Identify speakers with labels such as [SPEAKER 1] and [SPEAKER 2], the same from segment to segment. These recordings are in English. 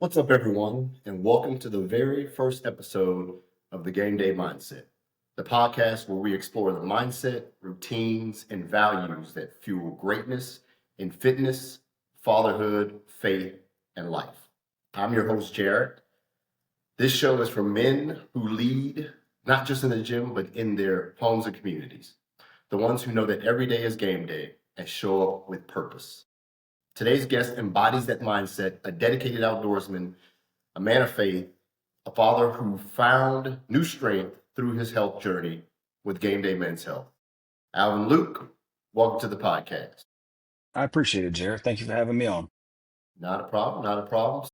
[SPEAKER 1] What's up, everyone, and welcome to the very first episode of the Gameday Mindset, the podcast where we explore the mindset, routines, and values that fuel greatness in fitness, fatherhood, faith, and life. I'm your host, Jared. This show is for men who lead, not just in the gym, but in their homes and communities. The ones who know that every day is game day and show up with purpose. Today's guest embodies that mindset, a dedicated outdoorsman, a man of faith, a father who found new strength through his health journey with Gameday Men's Health. Alvin Louque, welcome to the podcast.
[SPEAKER 2] I appreciate it, Jared. Thank you for having me on.
[SPEAKER 1] Not a problem, not a problem.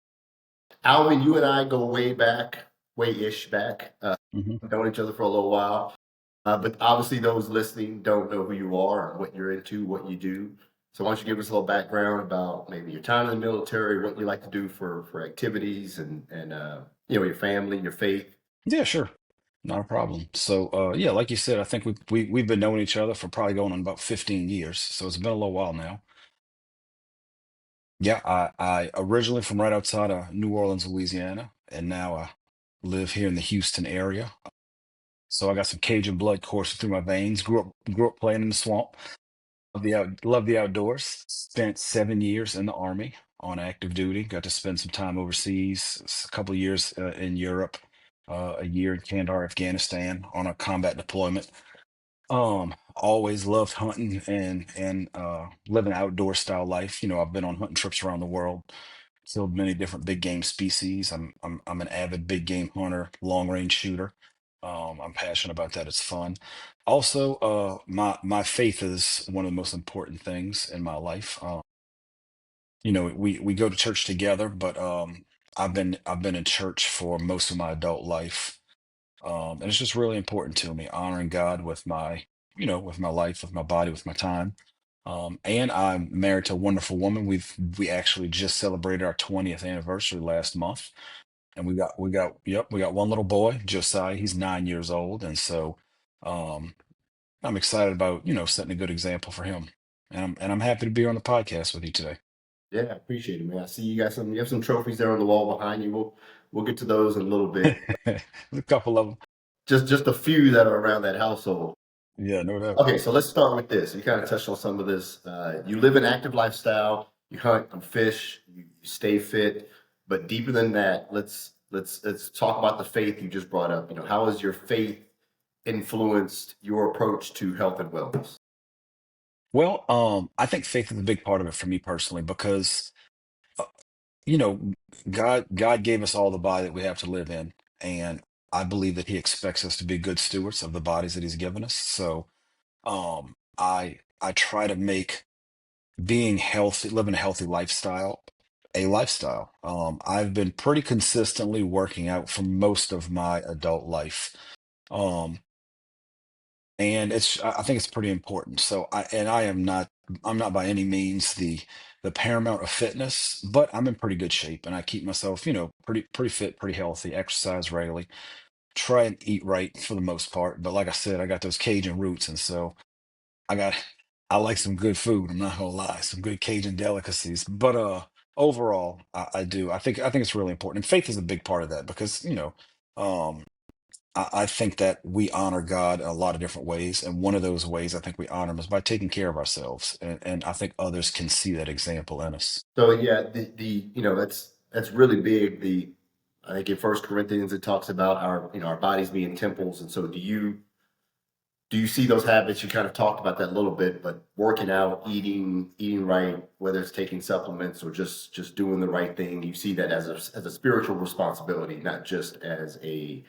[SPEAKER 1] Alvin, you and I go way back, way-ish back.
[SPEAKER 2] hmm
[SPEAKER 1] We've known each other for a little while. But obviously those listening don't know who you are and what you're into, what you do. So why don't you give us a little background about maybe your time in the military, what you like to do for activities and your family, your faith.
[SPEAKER 2] Yeah, sure. Not a problem. Yeah, like you said, I think we've been knowing each other for probably going on about 15 years. So it's been a little while now. Yeah, I originally from right outside of New Orleans, Louisiana, and now I live here in the Houston area. So I got some Cajun blood coursing through my veins. Grew up playing in the swamp. Love the outdoors. Spent 7 years in the army on active duty. Got to spend some time overseas, a couple of years in Europe, a year in Kandahar, Afghanistan, on a combat deployment. Always loved hunting and living outdoor style life. I've been on hunting trips around the world, killed many different big game species. I'm an avid big game hunter, long range shooter. I'm passionate about that. It's fun. Also, my faith is one of the most important things in my life. We go to church together, but I've been in church for most of my adult life, and it's just really important to me, honoring God with with my life, with my body, with my time. And I'm married to a wonderful woman. We actually just celebrated our 20th anniversary last month, and we got one little boy, Josiah. He's 9 years old, and so um, I'm excited about setting a good example for him. And I'm happy to be on the podcast with you today.
[SPEAKER 1] Yeah, I appreciate it, man. I see you have some trophies there on the wall behind you. We'll get to those in a little bit.
[SPEAKER 2] A couple of them.
[SPEAKER 1] Just a few that are around that household.
[SPEAKER 2] Yeah, no doubt.
[SPEAKER 1] Okay, so let's start with this. You kind of touched on some of this. You live an active lifestyle. You hunt, you fish, you stay fit. But deeper than that, let's talk about the faith you just brought up. How has your faith influenced your approach to health and wellness?
[SPEAKER 2] Well, I think faith is a big part of it for me personally because uh, you know, God gave us all the body that we have to live in, and I believe that He expects us to be good stewards of the bodies that He's given us. So, I try to make being healthy, living a healthy lifestyle, a lifestyle. I've been pretty consistently working out for most of my adult life. Um, and I think it's pretty important. I'm not by any means the paramount of fitness, but I'm in pretty good shape and I keep myself, pretty fit, pretty healthy, exercise regularly, try and eat right for the most part. But like I said, I got those Cajun roots, and so I got I like some good food, I'm not gonna lie, some good Cajun delicacies. But overall, I do. I think it's really important. And faith is a big part of that because, um I think that we honor God in a lot of different ways. And one of those ways I think we honor him is by taking care of ourselves. And I think others can see that example in us.
[SPEAKER 1] So yeah, that's really big. I think in First Corinthians it talks about our bodies being temples. And so do you see those habits? You kind of talked about that a little bit, but working out, eating right, whether it's taking supplements or just doing the right thing, you see that as a spiritual responsibility, not just as a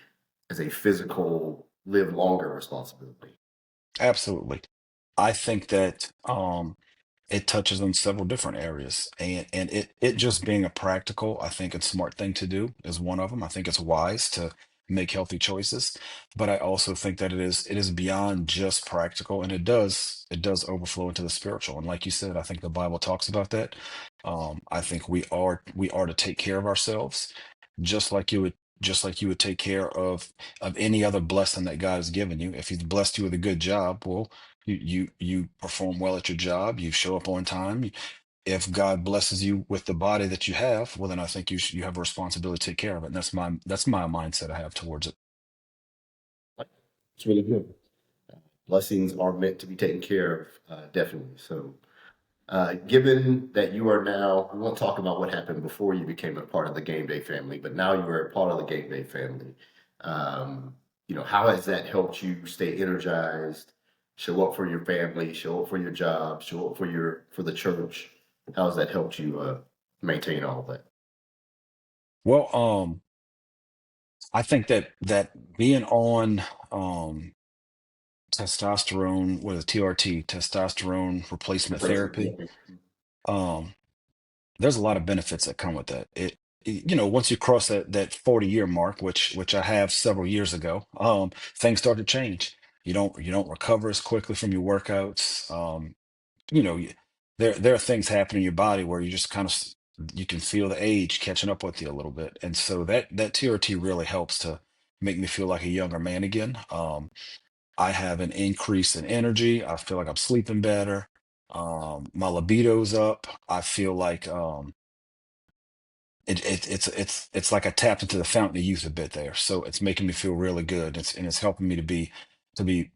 [SPEAKER 1] physical live longer responsibility.
[SPEAKER 2] Absolutely. I think that it touches on several different areas. And it just being a practical, I think, a smart thing to do is one of them. I think it's wise to make healthy choices, but I also think that it is beyond just practical, and it does overflow into the spiritual. And like you said, I think the Bible talks about that. I think we are to take care of ourselves, just like you would take care of any other blessing that God has given you. If He's blessed you with a good job, well, you perform well at your job, you show up on time. if God blesses you with the body that you have, well, then I think you have a responsibility to take care of it. And that's my mindset I have towards it.
[SPEAKER 1] It's really good. Blessings are meant to be taken care of, definitely. So, given that you are now, we won't talk about what happened before you became a part of the Game Day family, but now you are a part of the Game Day family. Um, how has that helped you stay energized, show up for your family, show up for your job, show up for the church? How has that helped you maintain all of that?
[SPEAKER 2] Well, I think that being on testosterone, what is it, TRT, testosterone replacement
[SPEAKER 1] Replacement,
[SPEAKER 2] therapy,
[SPEAKER 1] yeah.
[SPEAKER 2] um, there's a lot of benefits that come with that. Once you cross that 40-year mark, which I have several years ago, things start to change. You don't recover as quickly from your workouts. You know, y- there are things happening in your body where you just kind of you can feel the age catching up with you a little bit, and so that TRT really helps to make me feel like a younger man again. I have an increase in energy. I feel like I'm sleeping better. My libido's up. I feel like it's like I tapped into the fountain of youth a bit there. So it's making me feel really good. It's helping me to be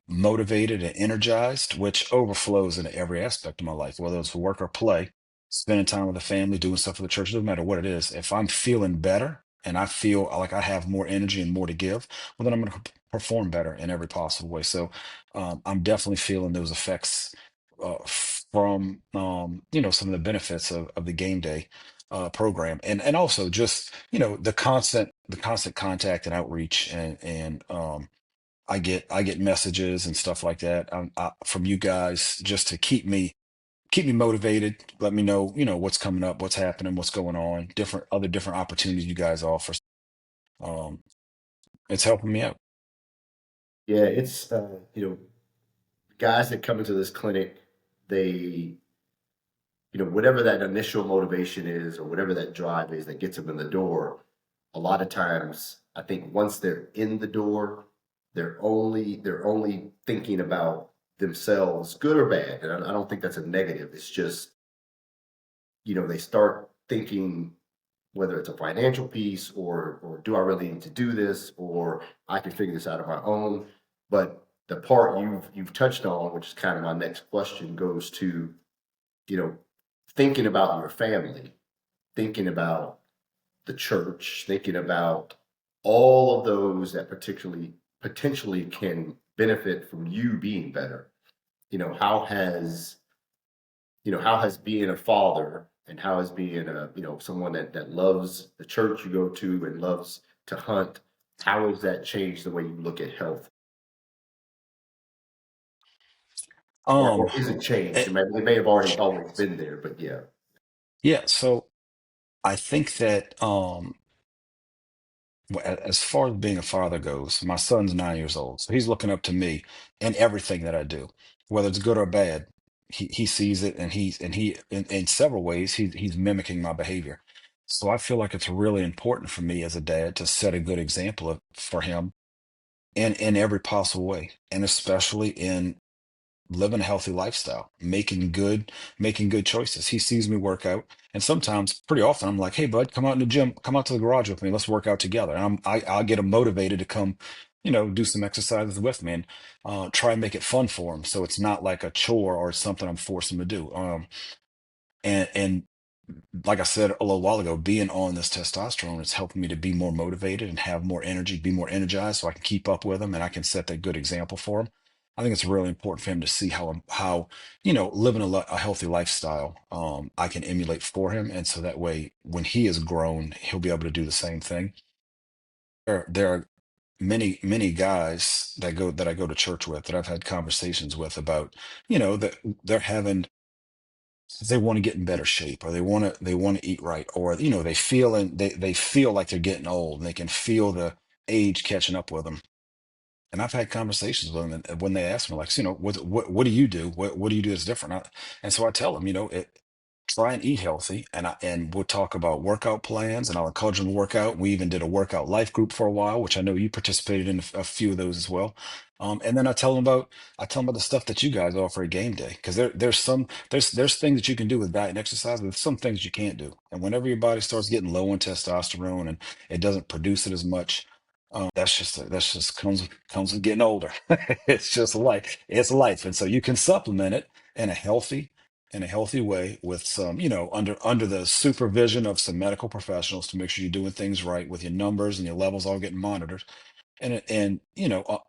[SPEAKER 2] motivated and energized, which overflows into every aspect of my life, whether it's work or play, spending time with the family, doing stuff for the church, doesn't matter what it is. If I'm feeling better and I feel like I have more energy and more to give, well, then I'm going to perform better in every possible way. So I'm definitely feeling those effects from some of the benefits of the game day program, and also just the constant contact and outreach, and I get messages and stuff like that from you guys just to keep me motivated, let me know what's coming up, what's happening, what's going on, different opportunities you guys offer. um it's helping me out.
[SPEAKER 1] Yeah, it's guys that come into this clinic, they whatever that initial motivation is or whatever that drive is that gets them in the door, a lot of times I think once they're in the door, they're only thinking about themselves, good or bad. And I don't think that's a negative. It's just, they start thinking whether it's a financial piece or do I really need to do this or I can figure this out on my own. But the part you've touched on, which is kind of my next question, goes to, you know, thinking about your family, thinking about the church, thinking about all of those that particularly potentially can benefit from you being better. You know, how has being a father and how has being someone that loves the church you go to and loves to hunt, how has that changed the way you look at health? Or
[SPEAKER 2] um
[SPEAKER 1] is it changed?
[SPEAKER 2] it,
[SPEAKER 1] It may have already always been there, but yeah.
[SPEAKER 2] yeah, so I think that as far as being a father goes, my son's 9 years old, so he's looking up to me in everything that I do, whether it's good or bad. He sees it, and he in several ways he's mimicking my behavior. So I feel like it's really important for me as a dad to set a good example for him in every possible way, and especially in living a healthy lifestyle, making good choices. He sees me work out, and sometimes, pretty often, I'm like, "Hey, bud, come out in the gym, come out to the garage with me. Let's work out together." And I'll get him motivated to come, do some exercises with me, and try and make it fun for him, so it's not like a chore or something I'm forcing him to do. And like I said a little while ago, being on this testosterone is helping me to be more motivated and have more energy, be more energized, so I can keep up with him and I can set that good example for him. I think it's really important for him to see how living a healthy lifestyle, I can emulate for him, and so that way, when he is grown, he'll be able to do the same thing. There are many guys that I go to church with, that I've had conversations with about, that they're having they want to get in better shape, or they want to eat right, or they feel like they're getting old, and they can feel the age catching up with them. And I've had conversations with them, and when they ask me, like, so, what do you do, what do you do that's different? And so I tell them, try and eat healthy, and we'll talk about workout plans, and I'll encourage them to work out. We even did a workout life group for a while, which I know you participated in a few of those as well. And then I tell them about the stuff that you guys offer at game day, because there's things that you can do with diet and exercise, but there's some things you can't do. And whenever your body starts getting low in testosterone and it doesn't produce it as much, that's just comes with getting older. It's just life. It's life, and so you can supplement it in a healthy way with some, under the supervision of some medical professionals to make sure you're doing things right with your numbers and your levels all getting monitored. And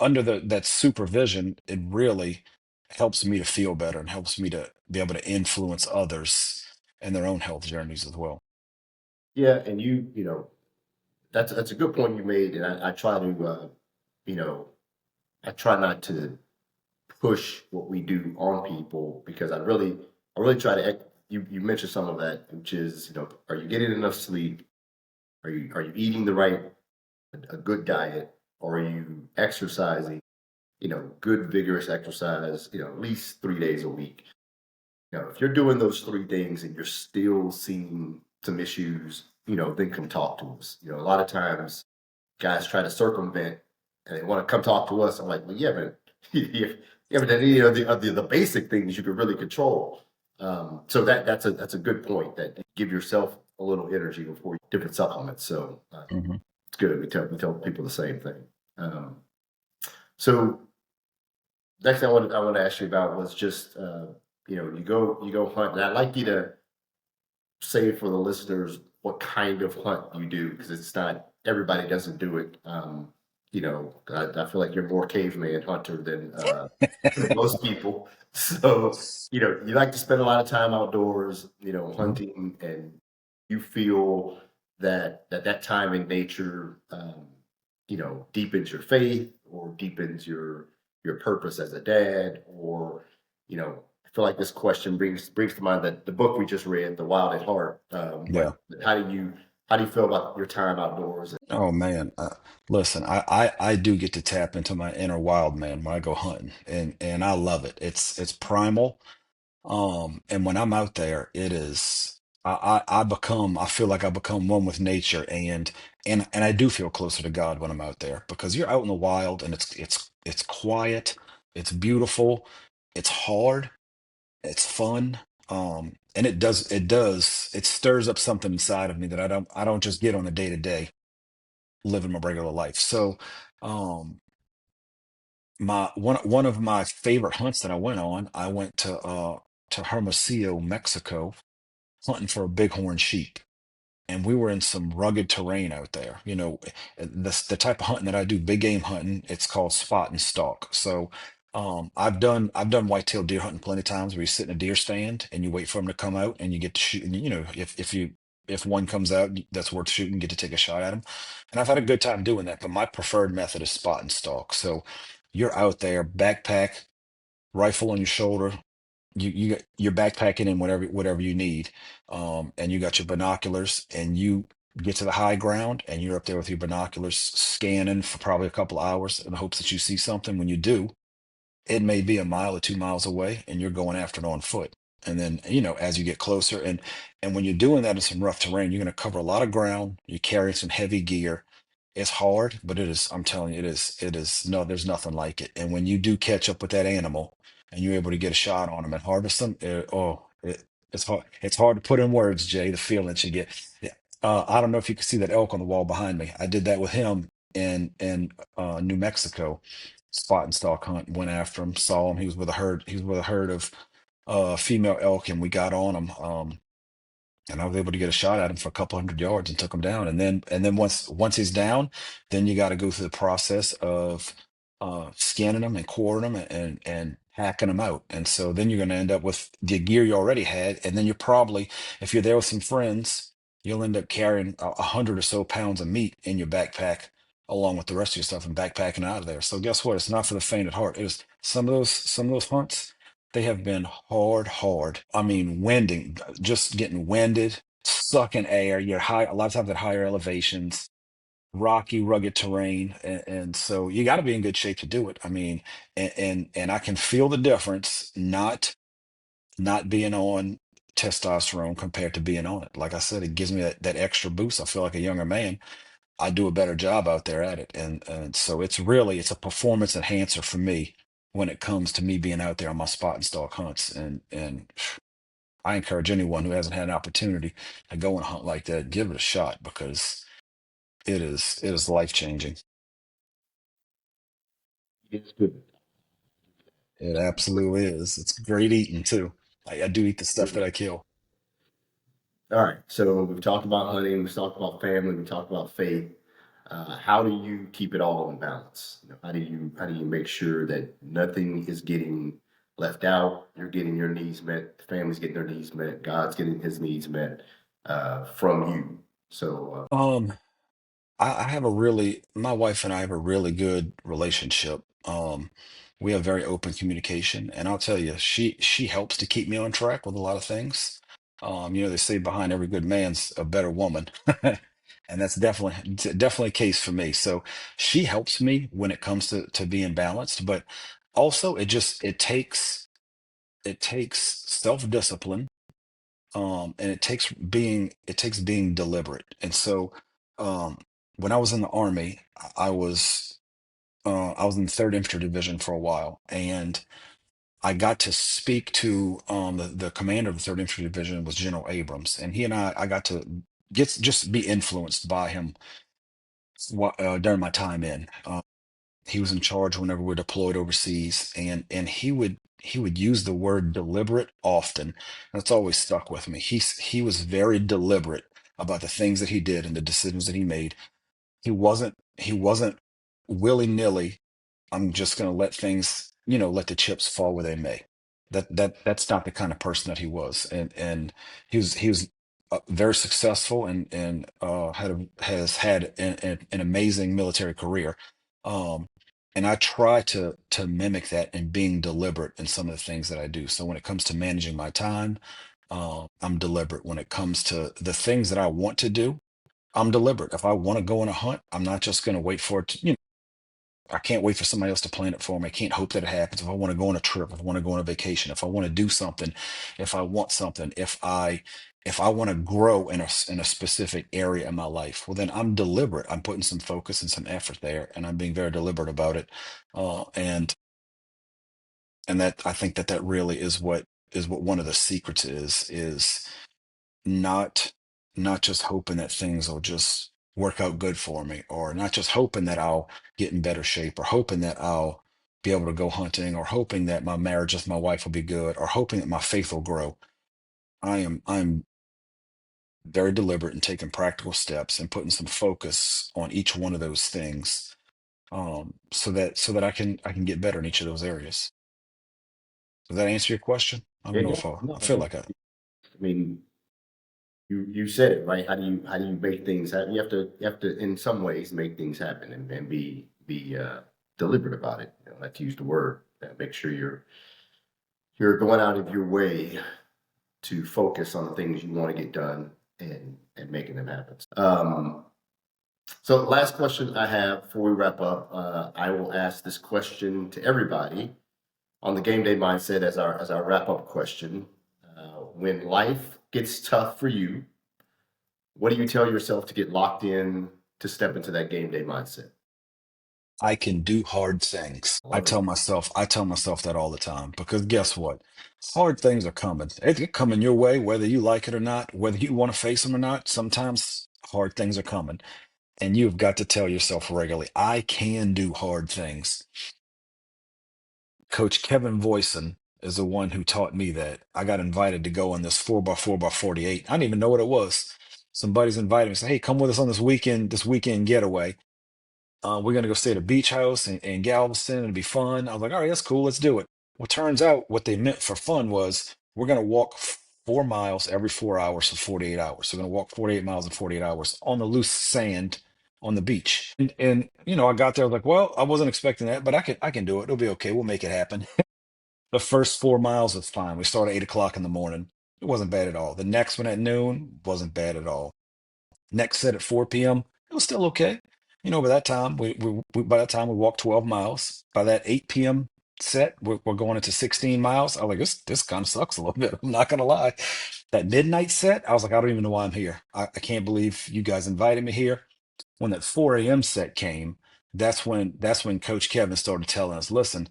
[SPEAKER 2] under that supervision, it really helps me to feel better and helps me to be able to influence others in their own health journeys as well.
[SPEAKER 1] Yeah, and that's a good point you made, and I try to you know I try not to push what we do on people because I really try to you mentioned some of that, which is, are you getting enough sleep? Are you eating the right a good diet? Or are you exercising, good vigorous exercise, at least 3 days a week? If you're doing those three things and you're still seeing some issues, then come talk to us. A lot of times guys try to circumvent and they want to come talk to us. I'm like, well, yeah, but you haven't done any of the basic things you could really control. So that's a good point, that you give yourself a little energy before different supplements. So
[SPEAKER 2] Hmm.
[SPEAKER 1] it's good. We tell people the same thing. Um, so next thing I want to ask you about was just you go hunt, and I'd like you to say for the listeners what kind of hunt you do, because it's not everybody doesn't do it. I feel like you're more caveman hunter than most people. So, you like to spend a lot of time outdoors,
[SPEAKER 2] Hmm.
[SPEAKER 1] hunting, and you feel that time in nature, deepens your faith or deepens your purpose as a dad, or, I feel like this question brings to mind that the book we just read, The Wild at Heart.
[SPEAKER 2] Yeah.
[SPEAKER 1] But how do you feel about your time outdoors?
[SPEAKER 2] Oh man. Listen, I do get to tap into my inner wild man when I go hunting, and I love it. It's primal. And when I'm out there, it is I feel like I become one with nature, and I do feel closer to God when I'm out there, because you're out in the wild and it's quiet, it's beautiful, it's hard, it's fun. And it stirs up something inside of me that I don't just get on a day to day living my regular life. So um my one of my favorite hunts that I went to Hermosillo, Mexico, hunting for a bighorn sheep. And we were in some rugged terrain out there. The type of hunting that I do, big game hunting, it's called spot and stalk. So I've done whitetail deer hunting plenty of times, where you sit in a deer stand and you wait for them to come out and you get to shoot. And if one comes out that's worth shooting, you get to take a shot at them. And I've had a good time doing that. But my preferred method is spot and stalk. So you're out there, backpack, rifle on your shoulder, you're backpacking in whatever you need, and you got your binoculars, and you get to the high ground and you're up there with your binoculars scanning for probably a couple of hours in the hopes that you see something. When you do, it may be a mile or 2 miles away, and you're going after it on foot. And then, as you get closer, and when you're doing that in some rough terrain, you're going to cover a lot of ground. You're carrying some heavy gear. It's hard, but I'm telling you, it is, no, there's nothing like it. And when you do catch up with that animal and you're able to get a shot on them and harvest them, it's hard to put in words, Jay, the feeling that you get. Yeah. I don't know if you can see that elk on the wall behind me. I did that with him in New Mexico. Spot and stalk hunt. Went after him, saw him. He was with a herd. He was with a herd of female elk, and we got on him. And I was able to get a shot at him for a couple hundred yards and took him down. And then once he's down, then you got to go through the process of scanning him and quartering him and hacking him out. And so then you're going to end up with the gear you already had, and then if you're there with some friends, you'll end up carrying 100 or so pounds of meat in your backpack along with the rest of your stuff and backpacking out of there. So guess what? It's not for the faint at heart. It was some of those hunts. They have been hard, hard. I mean, winding, just getting winded, sucking air. You're high, a lot of times at higher elevations, rocky, rugged terrain, and so you got to be in good shape to do it. I mean, and I can feel the difference not being on testosterone compared to being on it. Like I said, it gives me that extra boost. I feel like a younger man. I do a better job out there at it. And so it's a performance enhancer for me when it comes to me being out there on my spot and stalk hunts. And I encourage anyone who hasn't had an opportunity to go and hunt like that, give it a shot because it is life changing.
[SPEAKER 1] It's good.
[SPEAKER 2] It absolutely is. It's great eating too. I do eat the stuff that I kill.
[SPEAKER 1] All right. So we've talked about hunting, we've talked about family, we've talked about faith. How do you keep it all in balance? How do you make sure that nothing is getting left out? You're getting your needs met, the family's getting their needs met, God's getting his needs met from you. So
[SPEAKER 2] Um, I have a really, my wife and I have a really good relationship. We have very open communication, and I'll tell you, she helps to keep me on track with a lot of things. They say behind every good man's a better woman, and that's definitely a case for me. So she helps me when it comes to being balanced, but also it takes self-discipline, and it takes being deliberate. And so, um, when I was in the army, I was in the Third Infantry Division for a while, and I got to speak to the commander of the Third Infantry Division was General Abrams, and he and I got to get just be influenced by him during my time in. He was in charge whenever we're deployed overseas, and he would use the word deliberate often. That's always stuck with me. He was very deliberate about the things that he did and the decisions that he made. He wasn't willy-nilly. I'm just going to let things, let the chips fall where they may. That's not the kind of person that he was. And he was very successful, and has had an amazing military career. Um, and I try to mimic that in being deliberate in some of the things that I do. So when it comes to managing my time, I'm deliberate. When it comes to the things that I want to do, I'm deliberate. If I want to go on a hunt, I'm not just going to wait for it to. I can't wait for somebody else to plan it for me. I can't hope that it happens. If I want to go on a trip, if I want to go on a vacation, if I want to do something, if I want something, if I want to grow in a specific area in my life, well, then I'm deliberate. I'm putting some focus and some effort there, and I'm being very deliberate about it. And that I think that really is what one of the secrets is not not just hoping that things will just work out good for me, or not just hoping that I'll get in better shape, or hoping that I'll be able to go hunting, or hoping that my marriage with my wife will be good, or hoping that my faith will grow. I'm very deliberate in taking practical steps and putting some focus on each one of those things, so that I can get better in each of those areas. Does that answer your question? I don't
[SPEAKER 1] yeah,
[SPEAKER 2] know
[SPEAKER 1] yeah,
[SPEAKER 2] if I
[SPEAKER 1] no,
[SPEAKER 2] feel like I.
[SPEAKER 1] I mean, you said it right. How do you make things happen? You have to in some ways make things happen and be deliberate about it. Let's use the word. Make sure you're going out of your way to focus on the things you want to get done and making them happen. So last question I have before we wrap up. I will ask this question to everybody on the game day mindset as our wrap up question. When life gets tough for you, what do you tell yourself to get locked in to step into that game day mindset?
[SPEAKER 2] I can do hard things.
[SPEAKER 1] I
[SPEAKER 2] I
[SPEAKER 1] love it.
[SPEAKER 2] tell myself, I tell myself that all the time because guess what? Hard things are coming. It's coming your way, whether you like it or not, whether you want to face them or not. Sometimes hard things are coming, and you've got to tell yourself regularly, I can do hard things. Coach Kevin Voisin is the one who taught me that. I got invited to go on this 4x4x48. I didn't even know what it was. Some buddies invited me, said, "Hey, come with us on this weekend getaway. We're gonna go stay at a beach house in Galveston. It'll be fun." I was like, all right, that's cool. Let's do it. Well, turns out what they meant for fun was we're gonna walk 4 miles every 4 hours for 48 hours. So we're gonna walk 48 miles in 48 hours on the loose sand on the beach. And I got there, I was like, well, I wasn't expecting that, but I can do it. It'll be okay. We'll make it happen. The first 4 miles was fine. We started at 8 o'clock in the morning. It wasn't bad at all. The next one at noon wasn't bad at all. Next set at 4 p.m. It was still okay. By that time we walked 12 miles. By that 8 p.m. set, we're going into 16 miles. I was like, this kind of sucks a little bit. I'm not gonna lie. That midnight set, I was like, I don't even know why I'm here. I can't believe you guys invited me here. When that 4 a.m. set came, that's when Coach Kevin started telling us, listen,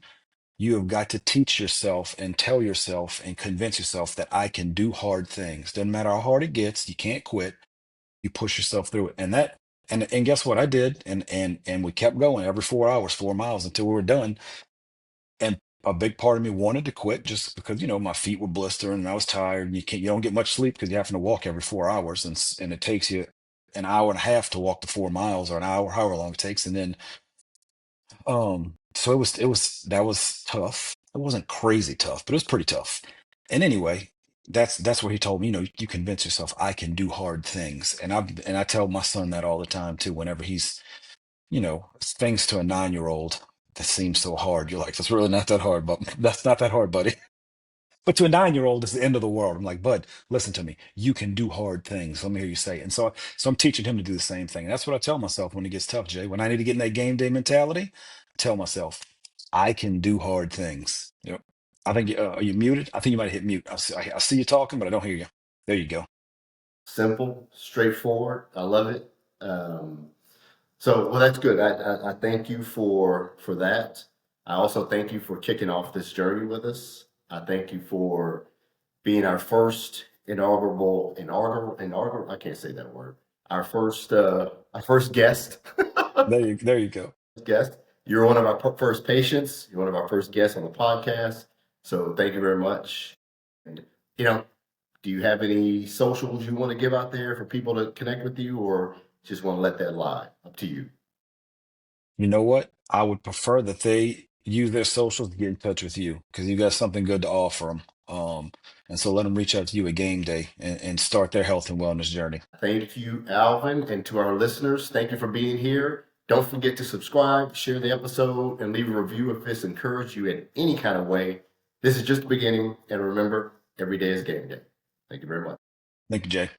[SPEAKER 2] you have got to teach yourself and tell yourself and convince yourself that I can do hard things. Doesn't matter how hard it gets, you can't quit. You push yourself through it. And guess what I did? And we kept going every 4 hours, 4 miles until we were done. And a big part of me wanted to quit just because, my feet were blistering and I was tired. And you don't get much sleep because you're having to walk every 4 hours, and it takes you an hour and a half to walk the 4 miles, or an hour, however long it takes. And then so that was tough. It wasn't crazy tough, but it was pretty tough. And anyway, that's where he told me, you convince yourself I can do hard things. And I tell my son that all the time too, whenever he's, things to a 9-year-old that seems so hard. You're like, that's really not that hard, but that's not that hard, buddy. But to a 9-year-old, it's the end of the world. I'm like, bud, listen to me. You can do hard things. Let me hear you say it. And so I'm teaching him to do the same thing. And that's what I tell myself when it gets tough, Jay. When I need to get in that game day mentality, I tell myself, I can do hard things. Yep. I think, are you muted? I think you might have hit mute. I see you talking, but I don't hear you. There you go.
[SPEAKER 1] Simple, straightforward. I love it. Well, that's good. I thank you for that. I also thank you for kicking off this journey with us. I thank you for being our first inaugural. I can't say that word. Our first guest.
[SPEAKER 2] There you go.
[SPEAKER 1] Guest. You're one of our first patients. You're one of our first guests on the podcast. So thank you very much. And you know, do you have any socials you want to give out there for people to connect with you, or just want to let that lie? Up to you.
[SPEAKER 2] You know what? I would prefer that they use their socials to get in touch with you because you got something good to offer them. And so let them reach out to you at game day and start their health and wellness journey.
[SPEAKER 1] Thank you, Alvin, and to our listeners, thank you for being here. Don't forget to subscribe, share the episode, and leave a review if this encouraged you in any kind of way. This is just the beginning, and remember, every day is game day. Thank you very much.
[SPEAKER 2] Thank you, Jay.